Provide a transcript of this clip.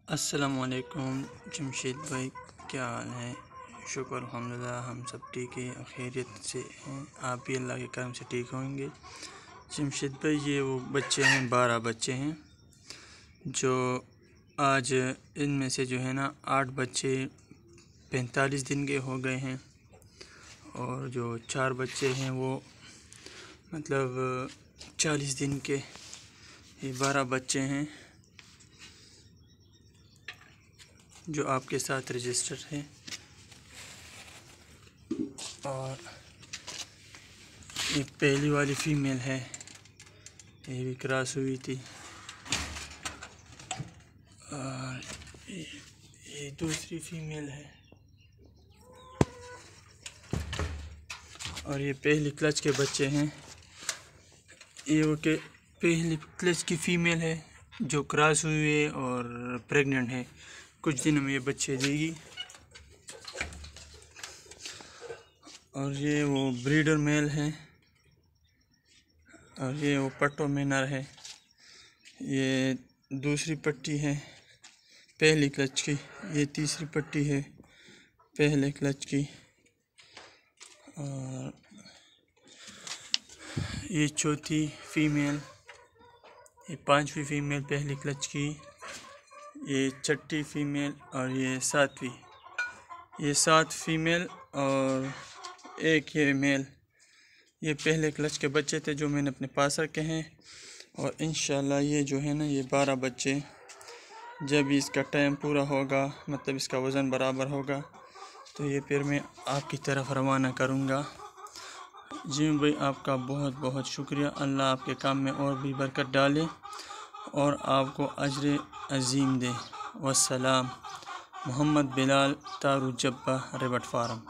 अस्सलामुअलैकुम जमशेद भाई, क्या हाल है? शुक्र अल्हम्दुलिल्लाह, हम सब ठीक है, खैरियत से हैं। आप भी अल्लाह के करम से ठीक होंगे। जमशेद भाई, ये वो बच्चे हैं, 12 बच्चे हैं जो आज इनमें से जो है ना 8 बच्चे 45 दिन के हो गए हैं और जो 4 बच्चे हैं वो मतलब 40 दिन के। ये 12 बच्चे हैं जो आपके साथ रजिस्टर है और ये पहली वाली फीमेल है, ये भी क्रॉस हुई थी। और ये दूसरी फीमेल है और ये पहली क्लच के बच्चे हैं। ये वो के पहली क्लच की फीमेल है जो क्रॉस हुई है और प्रेग्नेंट है, कुछ दिनों में ये बच्चे देगी। और ये वो ब्रीडर मेल है और ये वो पट्टो में नर है। ये दूसरी पट्टी है पहली क्लच की, ये तीसरी पट्टी है पहले क्लच की, और ये चौथी फीमेल, ये पांचवी फीमेल पहली क्लच की, ये छठी फीमेल और ये सातवीं। ये 7 फीमेल और एक ये मेल। ये पहले क्लच के बच्चे थे जो मैंने अपने पास रखे हैं और इंशाल्लाह ये जो है ना ये 12 बच्चे जब इसका टाइम पूरा होगा, मतलब इसका वज़न बराबर होगा, तो ये फिर मैं आपकी तरफ रवाना करूँगा। जी भाई, आपका बहुत बहुत शुक्रिया। अल्लाह आपके काम में और भी बरकत डाले और आपको अजर अजीम दे। वस्सलाम। मोहम्मद बिलाल तारू जब्बा रिबट फार्म।